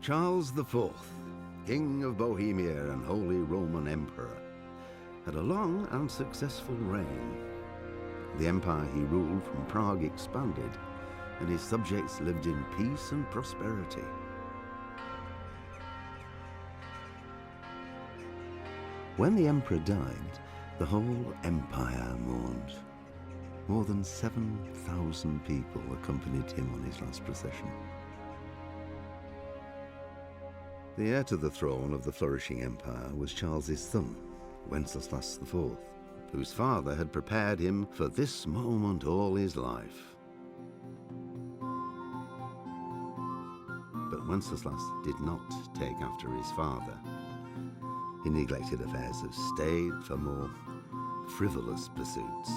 Charles IV, King of Bohemia and Holy Roman Emperor, had a long and successful reign. The empire he ruled from Prague expanded, and his subjects lived in peace and prosperity. When the emperor died, the whole empire mourned. More than 7,000 people accompanied him on his last procession. The heir to the throne of the flourishing empire was Charles's son, Wenceslas IV, whose father had prepared him for this moment all his life. But Wenceslas did not take after his father. He neglected affairs of state for more frivolous pursuits.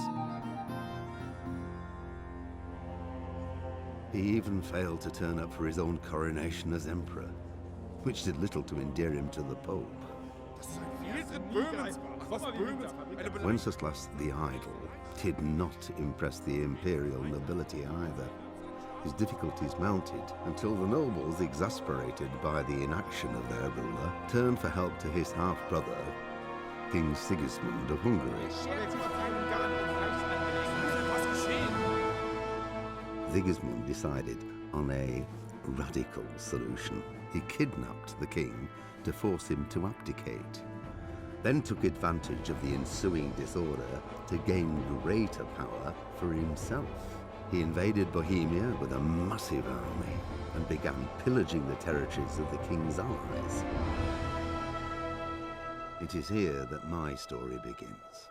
He even failed to turn up for his own coronation as emperor, which did little to endear him to the Pope. Wenceslas the Idle did not impress the imperial nobility either. His difficulties mounted until the nobles, exasperated by the inaction of their ruler, turned for help to his half-brother, King Sigismund of Hungary. Sigismund decided on a radical solution. He kidnapped the king to force him to abdicate, then took advantage of the ensuing disorder to gain greater power for himself. He invaded Bohemia with a massive army and began pillaging the territories of the king's allies. It is here that my story begins.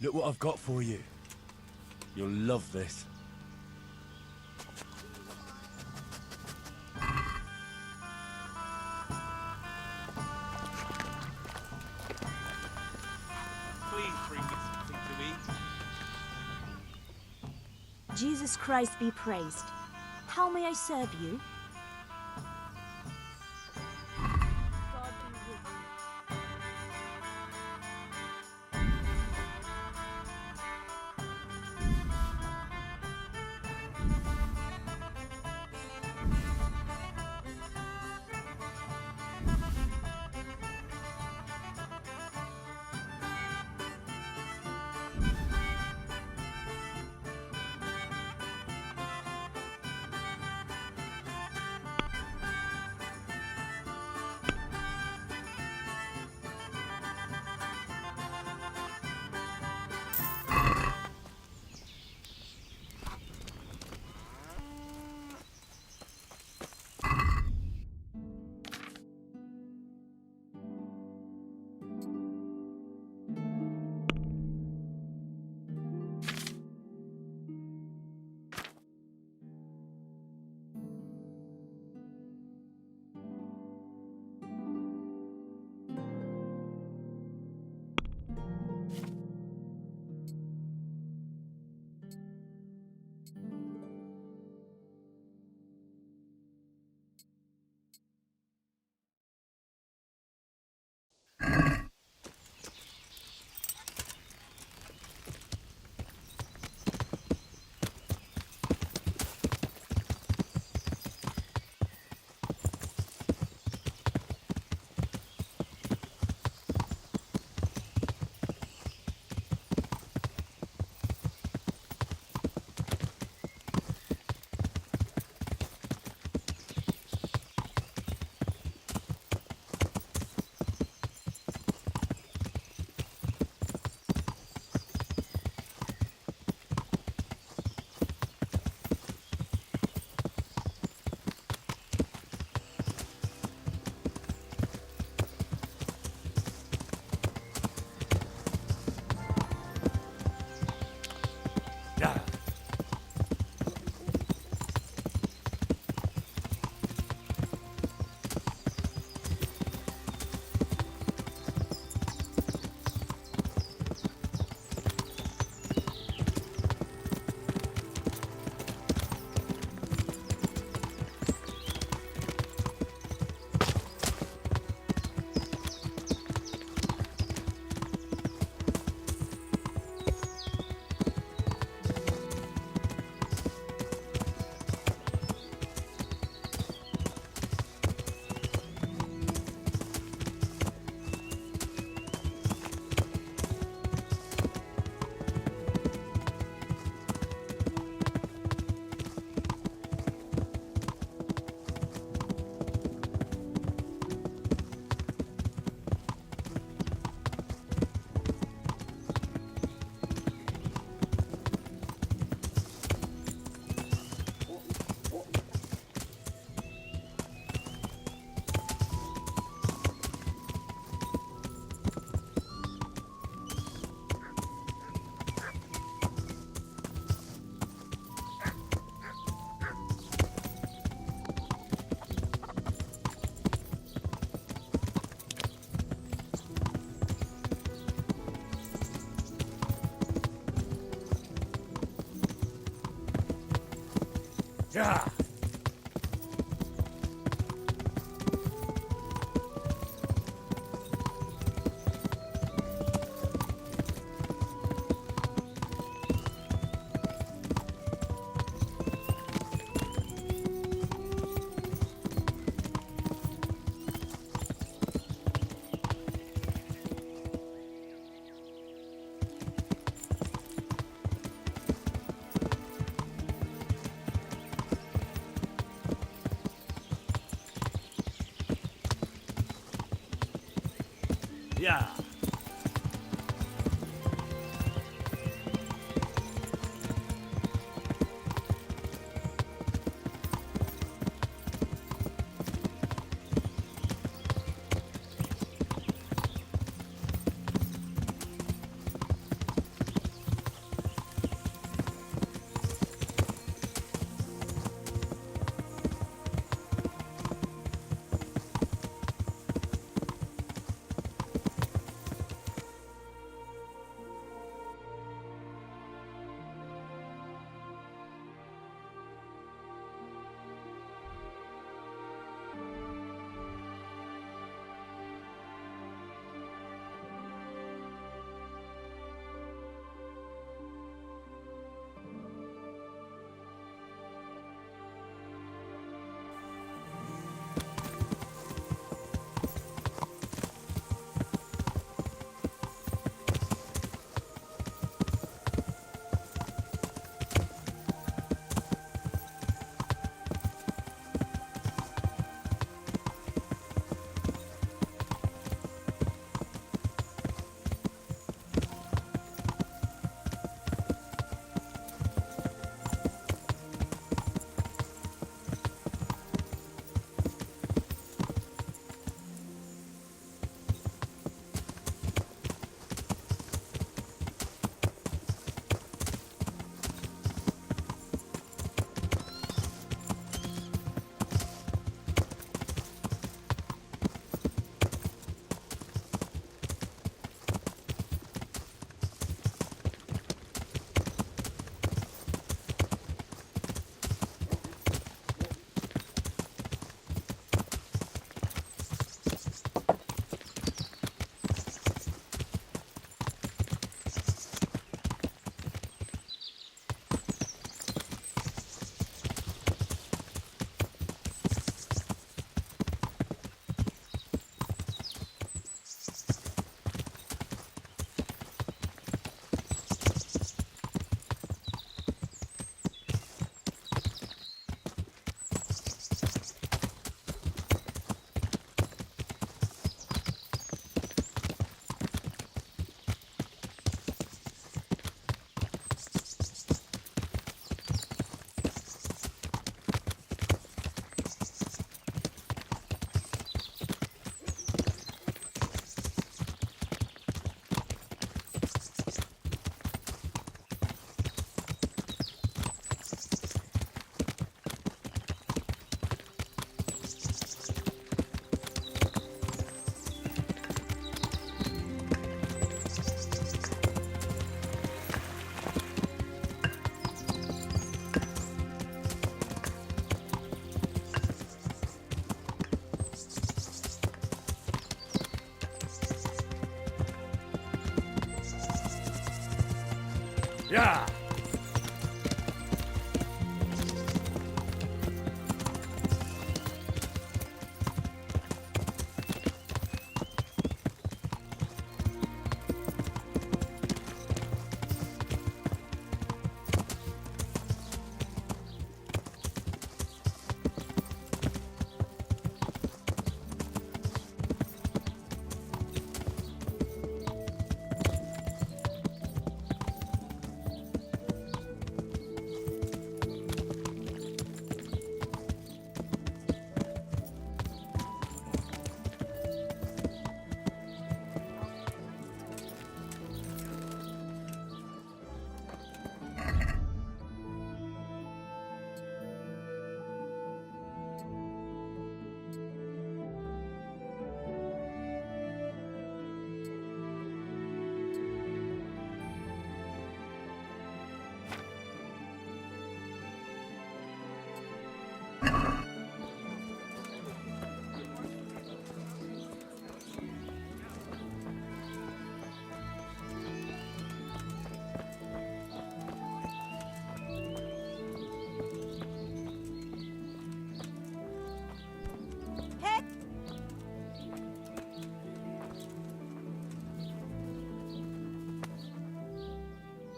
Look what I've got for you. You'll love this. Please bring me something to eat. Jesus Christ be praised. How may I serve you? God be with you. Yeah. Yeah. Yeah.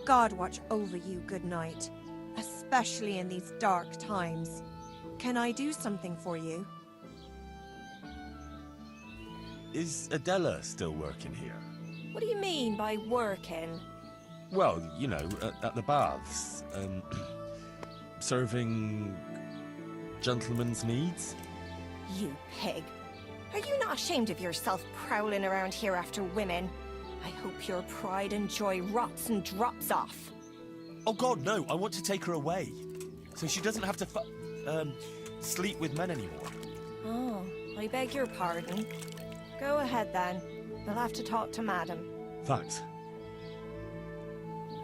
God watch over you, good night. Especially in these dark times. Can I do something for you? Is Adela still working here? What do you mean by working? Well, you know, at the baths. Serving gentlemen's needs? You pig. Are you not ashamed of yourself prowling around here after women? I hope your pride and joy rots and drops off. Oh God, no, I want to take her away. So she doesn't have to sleep with men anymore. Oh, I beg your pardon. Go ahead then. We'll have to talk to Madam. Thanks.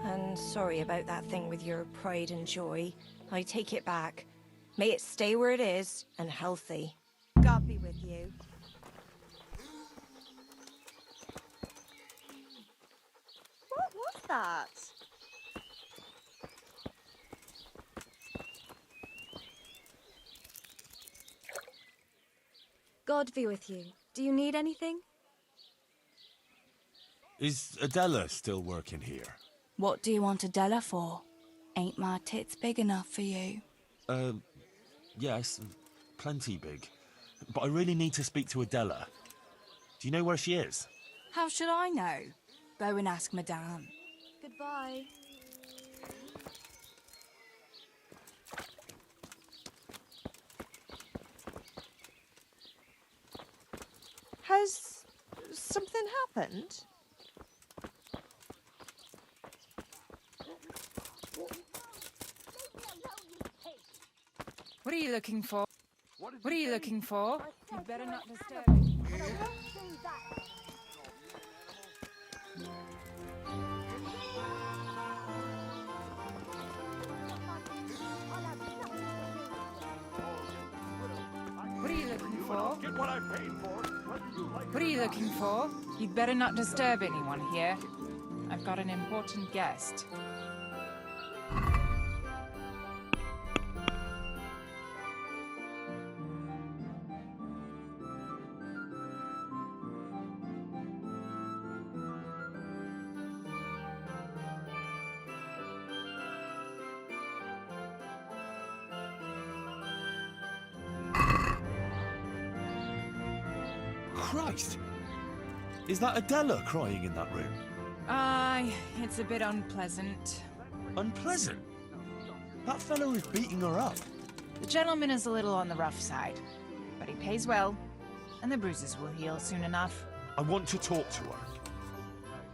And sorry about that thing with your pride and joy. I take it back. May it stay where it is and healthy. God be with you. What was that? God be with you. Do you need anything? Is Adela still working here? What do you want Adela for? Ain't my tits big enough for you? Yes, plenty big. But I really need to speak to Adela. Do you know where she is? How should I know? Go and ask Madame. Goodbye. Has something happened? What are you looking for? What are you looking for? You better not disturb me. What are you looking for? Get what I paid for. What are you looking for? You'd better not disturb anyone here. I've got an important guest. Christ! Is that Adela crying in that room? Aye, it's a bit unpleasant. Unpleasant? That fellow is beating her up. The gentleman is a little on the rough side, but he pays well, and the bruises will heal soon enough. I want to talk to her.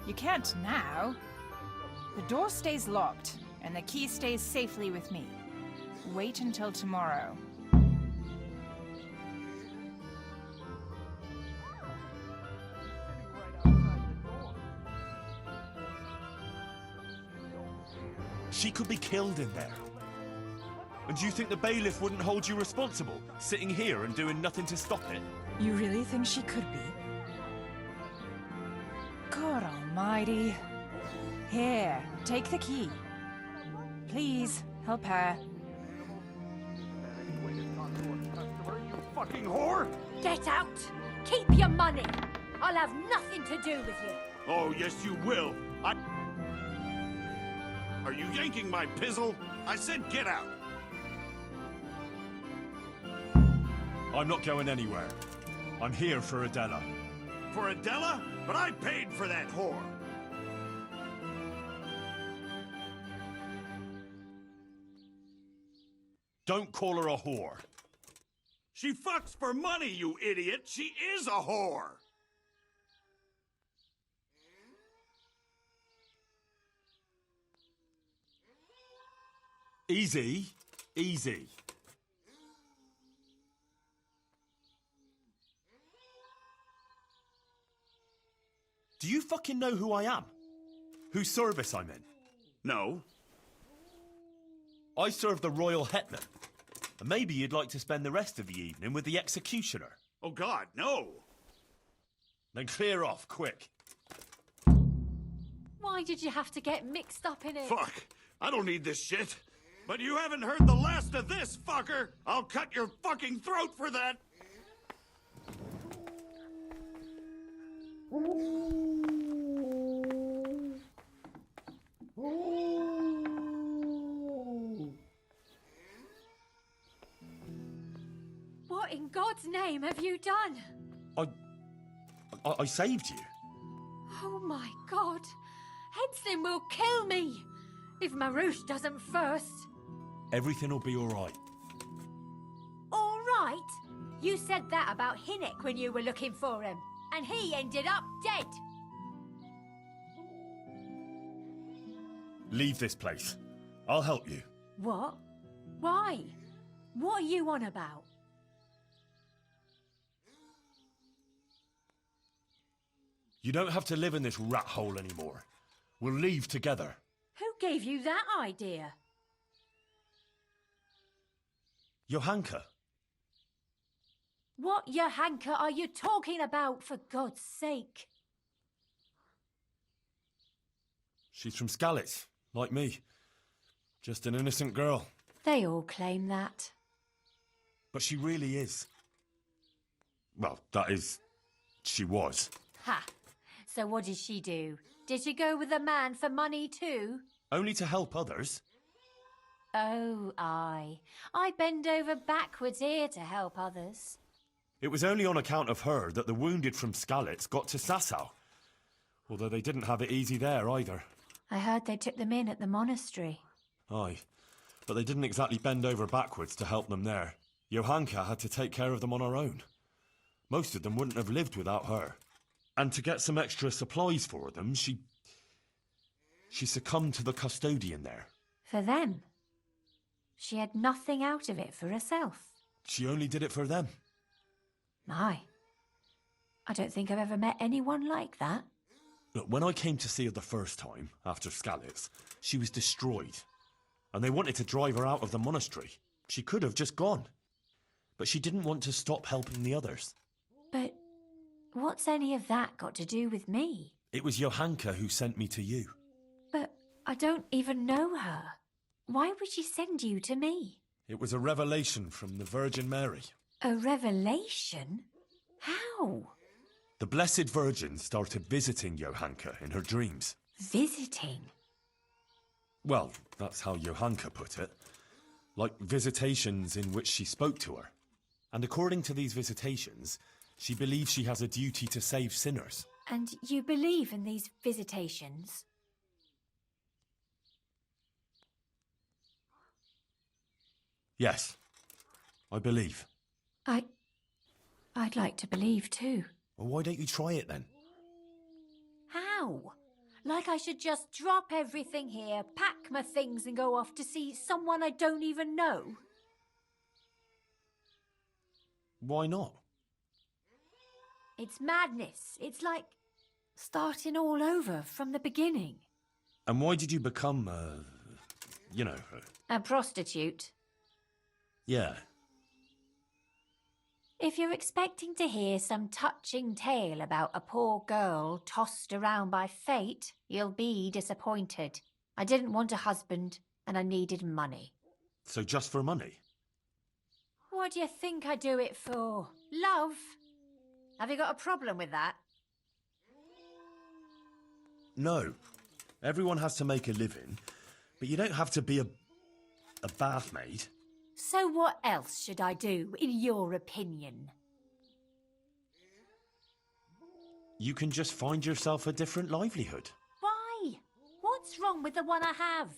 You can't now. The door stays locked, and the key stays safely with me. Wait until tomorrow. She could be killed in there. And do you think the bailiff wouldn't hold you responsible, sitting here and doing nothing to stop it? You really think she could be? God almighty. Here, take the key. Please, help her. Fucking whore! Get out! Keep your money! I'll have nothing to do with you. Oh, yes, you will. Are you yanking my pizzle? I said get out. I'm not going anywhere. I'm here for Adela. For Adela? But I paid for that whore. Don't call her a whore. She fucks for money, you idiot. She is a whore. Easy. Easy. Do you fucking know who I am? Whose service I'm in? No. I serve the royal hetman. And maybe you'd like to spend the rest of the evening with the executioner. Oh, God, no. Then clear off, quick. Why did you have to get mixed up in it? Fuck. I don't need this shit. But you haven't heard the last of this, fucker! I'll cut your fucking throat for that! What in God's name have you done? I saved you. Oh my God. Henson will kill me if Marouche doesn't first. Everything will be all right. All right? You said that about Hinnock when you were looking for him, and he ended up dead. Leave this place. I'll help you. What? Why? What are you on about? You don't have to live in this rat hole anymore. We'll leave together. Who gave you that idea? Johanka. What Johanka are you talking about, for God's sake? She's from Skalitz, like me. Just an innocent girl. They all claim that. But she really is. Well, that is, she was. Ha! So what did she do? Did she go with a man for money too? Only to help others. Oh, I bend over backwards here to help others. It was only on account of her that the wounded from Skalitz got to Sasau. Although they didn't have it easy there either. I heard they took them in at the monastery. Aye, but they didn't exactly bend over backwards to help them there. Johanka had to take care of them on her own. Most of them wouldn't have lived without her. And to get some extra supplies for them, she succumbed to the custodian there. For them? She had nothing out of it for herself. She only did it for them. My, I don't think I've ever met anyone like that. Look, when I came to see her the first time, after Skalitz, she was destroyed. And they wanted to drive her out of the monastery. She could have just gone. But she didn't want to stop helping the others. But what's any of that got to do with me? It was Johanka who sent me to you. But I don't even know her. Why would she send you to me? It was a revelation from the Virgin Mary. A revelation? How? The Blessed Virgin started visiting Johanka in her dreams. Visiting? Well, that's how Johanka put it. Like visitations in which she spoke to her. And according to these visitations, she believes she has a duty to save sinners. And you believe in these visitations? Yes, I believe. I'd like to believe too. Well, why don't you try it then? How? Like I should just drop everything here, pack my things and go off to see someone I don't even know? Why not? It's madness. It's like starting all over from the beginning. And why did you become, A prostitute. Yeah. If you're expecting to hear some touching tale about a poor girl tossed around by fate, you'll be disappointed. I didn't want a husband, and I needed money. So just for money? What do you think I do it for? Love? Have you got a problem with that? No. Everyone has to make a living, but you don't have to be a bathmaid. So what else should I do, in your opinion? You can just find yourself a different livelihood. Why? What's wrong with the one I have?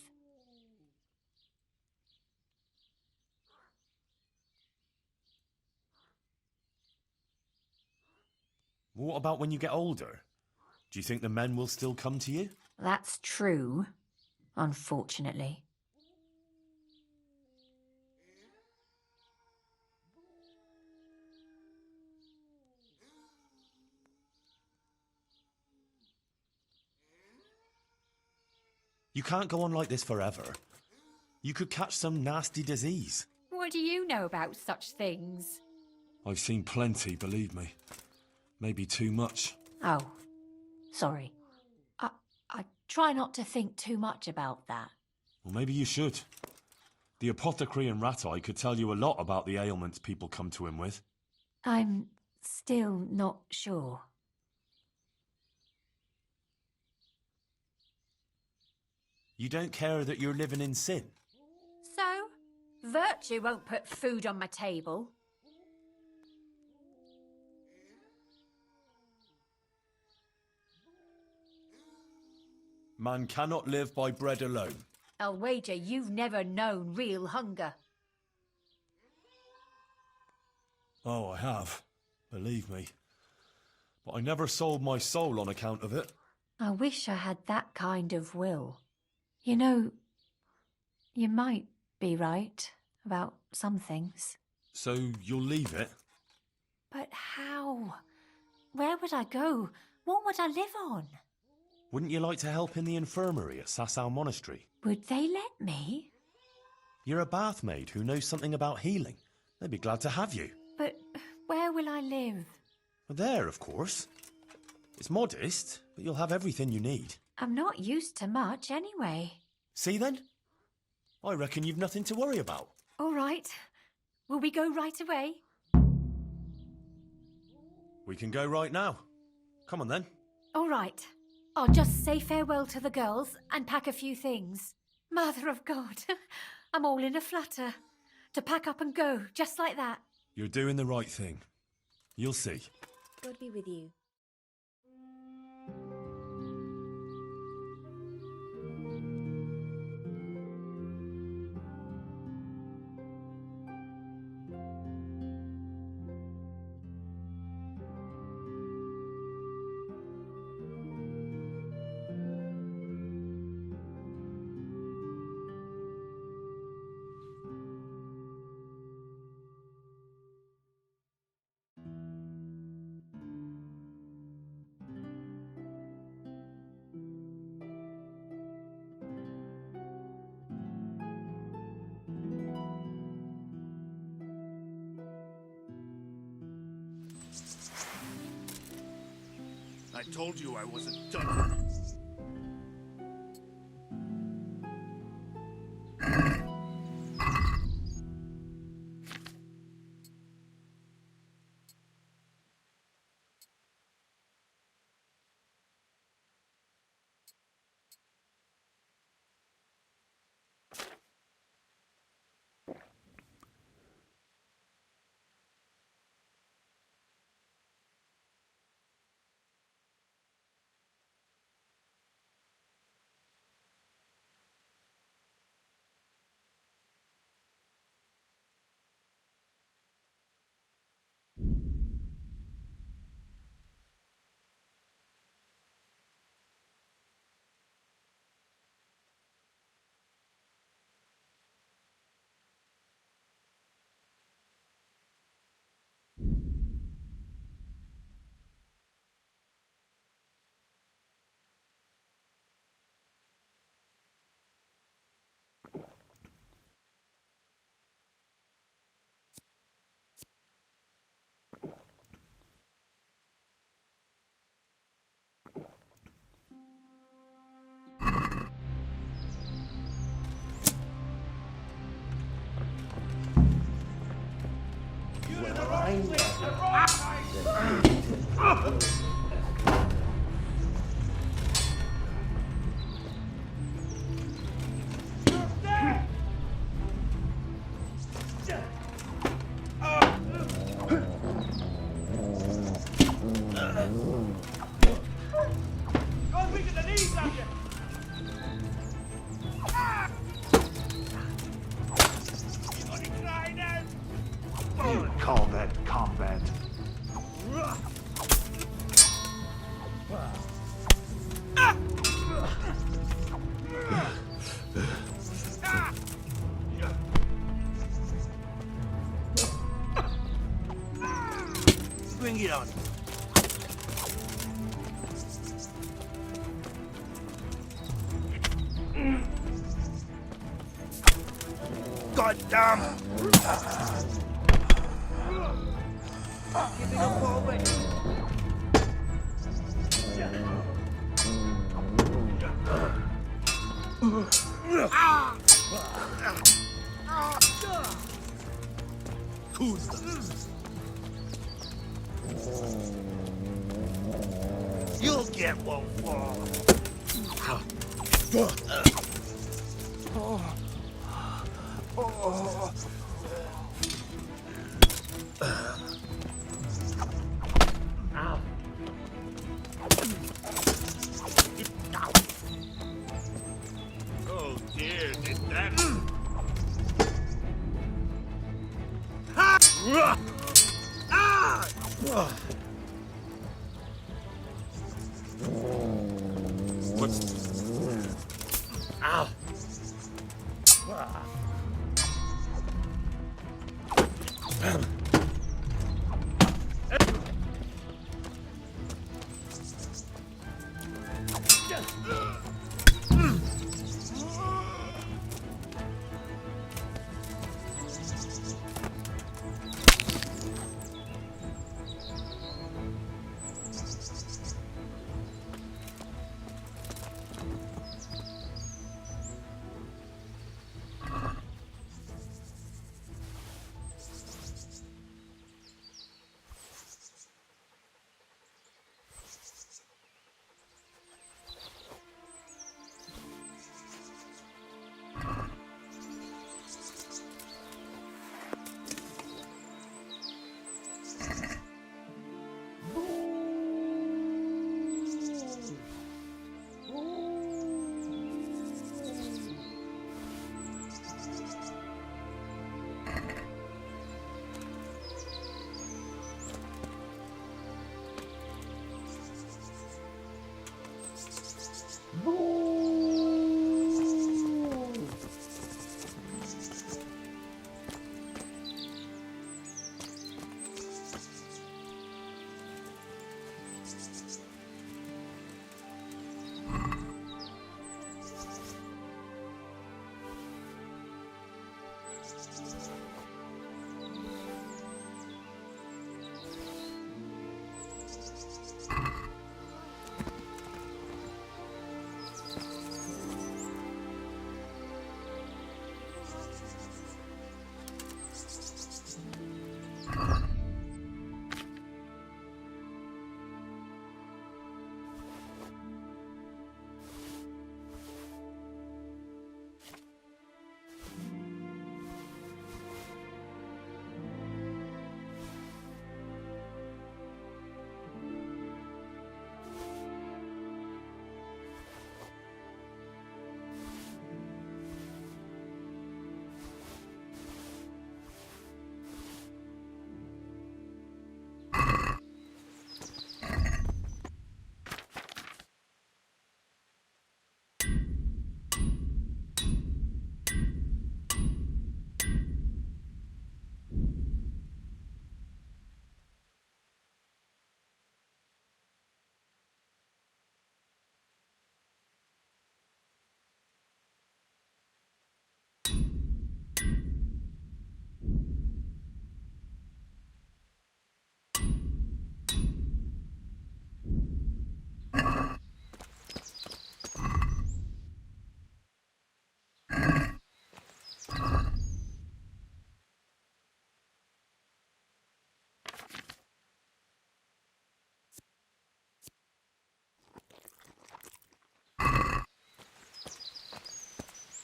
What about when you get older? Do you think the men will still come to you? That's true, unfortunately. You can't go on like this forever. You could catch some nasty disease. What do you know about such things? I've seen plenty, believe me. Maybe too much. Oh, sorry. I try not to think too much about that. Well, maybe you should. The apothecary in Rattay could tell you a lot about the ailments people come to him with. I'm still not sure. You don't care that you're living in sin? So, virtue won't put food on my table. Man cannot live by bread alone. I'll wager you've never known real hunger. Oh, I have. Believe me. But I never sold my soul on account of it. I wish I had that kind of will. You know, you might be right about some things. So you'll leave it? But how? Where would I go? What would I live on? Wouldn't you like to help in the infirmary at Sasau Monastery? Would they let me? You're a bathmaid who knows something about healing. They'd be glad to have you. But where will I live? There, of course. It's modest, but you'll have everything you need. I'm not used to much anyway. See then? I reckon you've nothing to worry about. All right. Will we go right away? We can go right now. Come on then. All right. I'll just say farewell to the girls and pack a few things. Mother of God, I'm all in a flutter. To pack up and go, just like that. You're doing the right thing. You'll see. God be with you. I told you I wasn't done. Call that combat. Bring it on. God damn! Keep it up forward. You'll get one for. Oh dear, did that...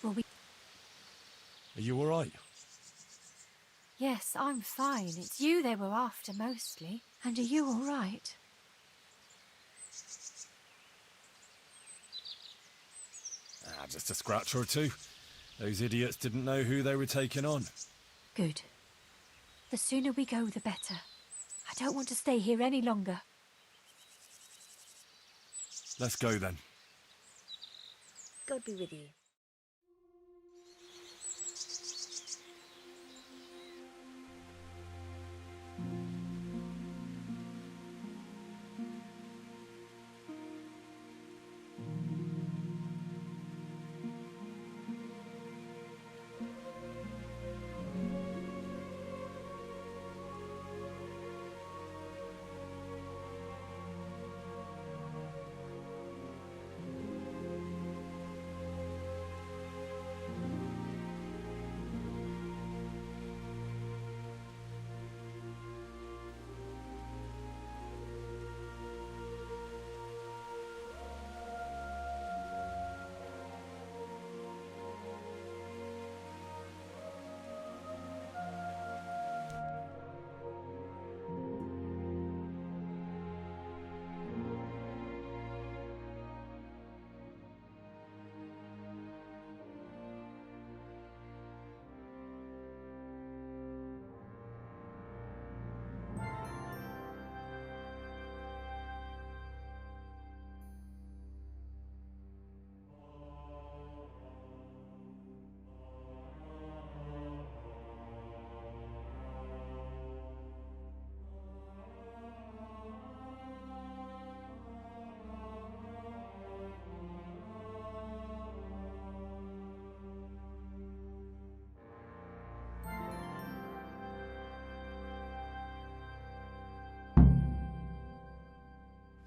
Will we... Are you all right? Yes, I'm fine. It's you they were after mostly. And are you all right? Just a scratch or two. Those idiots didn't know who they were taking on. Good. The sooner we go, the better. I don't want to stay here any longer. Let's go then. God be with you.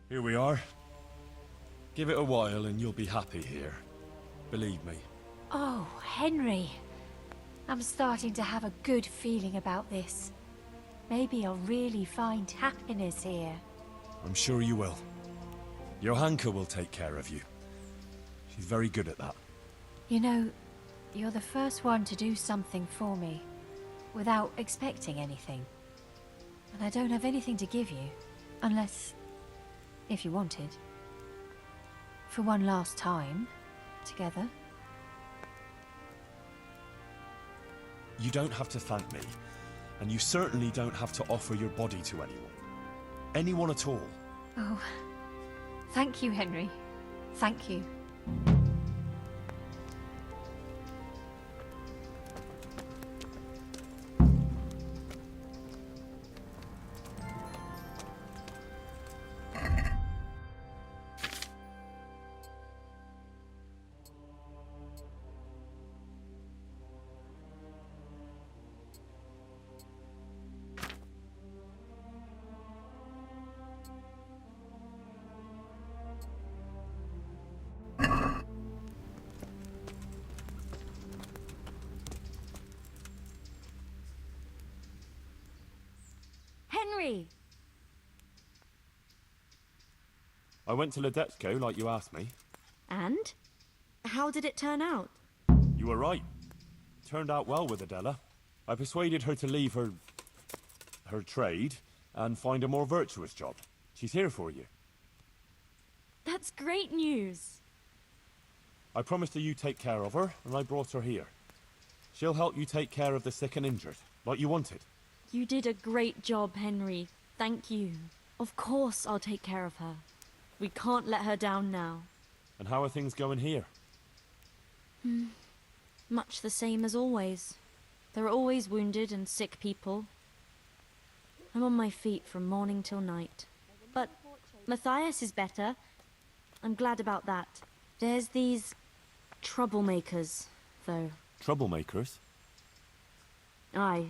Here we are. Give it a while and you'll be happy here. Believe me. Oh, Henry. I'm starting to have a good feeling about this. Maybe I'll really find happiness here. I'm sure you will. Johanka will take care of you. She's very good at that. You know, you're the first one to do something for me, without expecting anything. And I don't have anything to give you, unless, if you wanted, for one last time, together. You don't have to thank me, and you certainly don't have to offer your body to anyone. Anyone at all. Oh, thank you, Henry. Thank you. Henry! I went to Ledetsko like you asked me. And? How did it turn out? You were right. Turned out well with Adela. I persuaded her to leave her trade and find a more virtuous job. She's here for you. That's great news. I promised her you take care of her, and I brought her here. She'll help you take care of the sick and injured, like you wanted. You did a great job, Henry. Thank you. Of course I'll take care of her. We can't let her down now. And how are things going here? Much the same as always. There are always wounded and sick people. I'm on my feet from morning till night. But Matthias is better. I'm glad about that. There's these troublemakers, though. Troublemakers? Aye.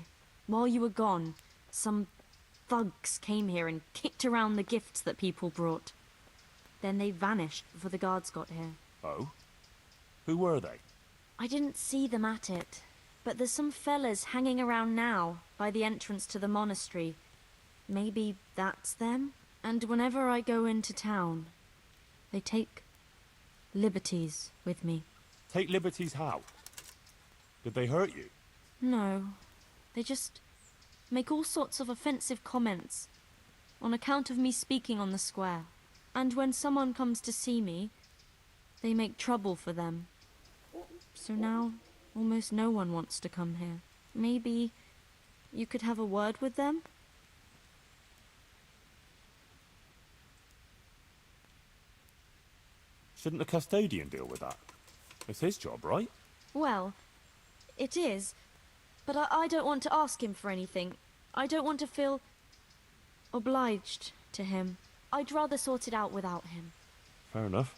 While you were gone, some thugs came here and kicked around the gifts that people brought. Then they vanished before the guards got here. Oh? Who were they? I didn't see them at it, but there's some fellas hanging around now by the entrance to the monastery. Maybe that's them? And whenever I go into town, they take liberties with me. Take liberties how? Did they hurt you? No. They just make all sorts of offensive comments on account of me speaking on the square. And when someone comes to see me, they make trouble for them. So now, almost no one wants to come here. Maybe you could have a word with them? Shouldn't the custodian deal with that? It's his job, right? Well, it is. But I don't want to ask him for anything. I don't want to feel obliged to him. I'd rather sort it out without him. Fair enough.